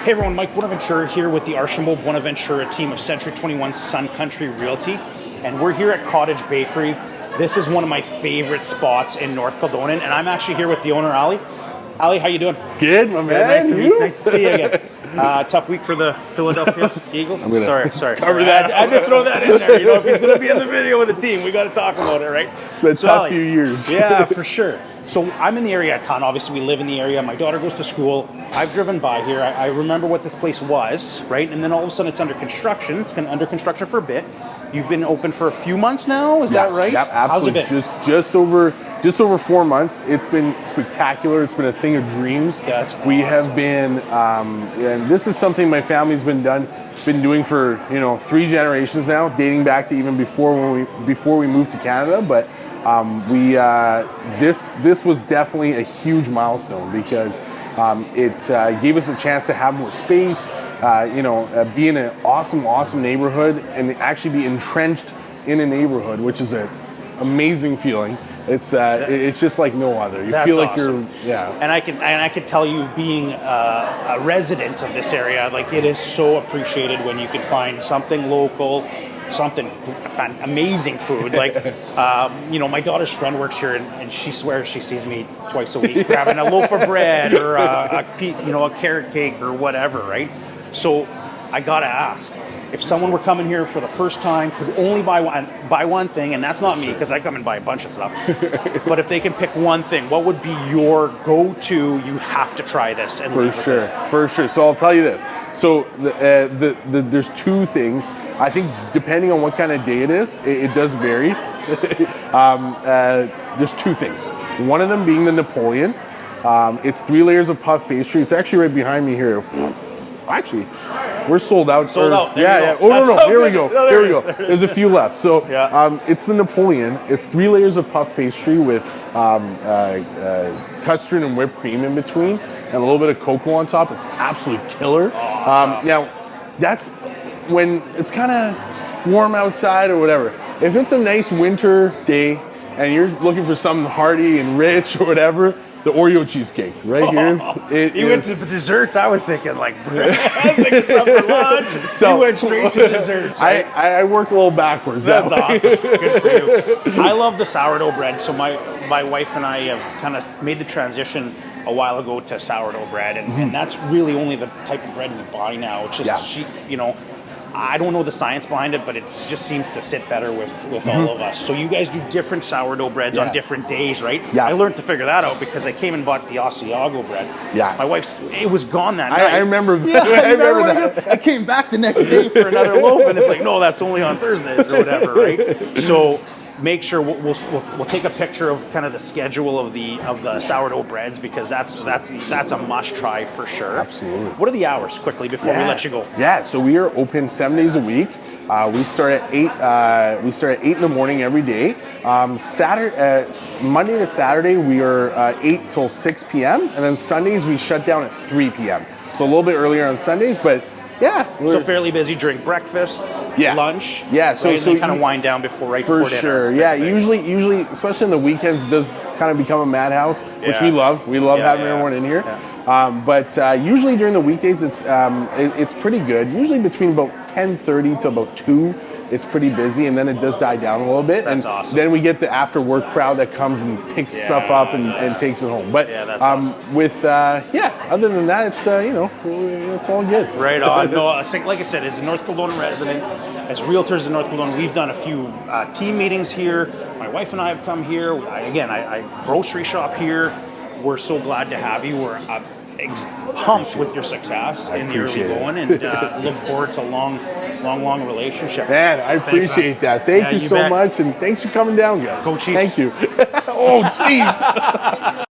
Hey everyone, Mike Bonaventura here with the Archibald Bonaventura team of Century 21 Sun Country Realty, and we're here at Cottage Bakery. This is one of my favorite spots in North Kildonan, and I'm actually here with the owner, Ali. Ali, how you doing? Good, my man. Nice to see you again. Tough week for the Philadelphia Eagles. Sorry. Cover that. I had to throw that in there. You know, if he's going to be in the video with the team, we got to talk about it, right? It's been a tough few years. Yeah, for sure. So I'm in the area a ton. Obviously, we live in the area. My daughter goes to school. I've driven by here. I remember what this place was, right? And then all of a sudden, it's under construction. It's been under construction for a bit. You've been open for a few months now. Is that right? Yep, absolutely. How's it been? Just over 4 months. It's been spectacular. It's been a thing of dreams. That's awesome. We have been, and this is something my family's been doing for 3 generations now, dating back to even before we moved to Canada. But this was definitely a huge milestone because it gave us a chance to have more space, be in an awesome neighborhood and actually be entrenched in a neighborhood, which is an amazing feeling. It's just like no other. You feel like awesome. And I can tell you, being a resident of this area, like it is so appreciated when you can find something local, something amazing food. Like, my daughter's friend works here, and she swears she sees me twice a week grabbing a loaf of bread or a carrot cake or whatever, right? So I gotta ask, if someone were coming here for the first time, could only buy one thing, and that's not me because I come and buy a bunch of stuff, but if they can pick one thing, what would be your go-to, you have to try this? And For sure. So I'll tell you this. So there's 2 things. I think depending on what kind of day it is, it does vary. There's 2 things. One of them being the Napoleon. It's 3 layers of puff pastry. It's actually right behind me here. Actually, we're sold out. Sold out. Yeah. Oh, no. Here we go. There's a few left. So it's the Napoleon. It's 3 layers of puff pastry with custard and whipped cream in between and a little bit of cocoa on top. It's absolutely killer. Awesome. Now, that's when it's kind of warm outside or whatever. If it's a nice winter day and you're looking for something hearty and rich or whatever, the Oreo cheesecake right here. You went to the desserts. I was thinking I was thinking something for lunch. So you went straight to desserts. Right? I work a little backwards. That's awesome. Good for you. I love the sourdough bread. So my wife and I have kind of made the transition a while ago to sourdough bread, and that's really only the type of bread we buy now. It's just I don't know the science behind it, but it just seems to sit better with all of us. So you guys do different sourdough breads on different days, right? Yeah. I learned to figure that out because I came and bought the Asiago bread. Yeah. My wife's, it was gone that night. I remember. I remember that. I came back the next day for another loaf, and it's like, no, that's only on Thursdays or whatever, right? So make sure we'll take a picture of kind of the schedule of the sourdough breads, because that's a must try for sure. Absolutely. What are the hours quickly before we let you go? Yeah, so we are open 7 days a week. We start at 8. We start at 8 in the morning every day. Monday to Saturday we are 8 till 6 p.m. and then Sundays we shut down at 3 p.m. So a little bit earlier on Sundays, but yeah. So fairly busy during breakfast, lunch. Yeah, so you kind of wind down before dinner. For sure, yeah. Usually, especially in the weekends, it does kind of become a madhouse, which we love. We love having everyone in here. Yeah. But usually during the weekdays, it's pretty good. Usually between about 10:30 to about 2. It's pretty busy, and then it does die down a little bit. That's and awesome. Then we get the after work crowd that comes and picks stuff up and takes it home. But that's awesome. Other than that, it's it's all good. Right on. No, like I said, as a North Kildonan resident, as realtors in North Kildonan, we've done a few team meetings here. My wife and I have come here. I grocery shop here. We're so glad to have you. We're pumped with your success in the early going, and look forward to long relationship. Man, I appreciate that. Thank you so much, and thanks for coming down, guys. Go Chiefs. Thank you. Oh, jeez.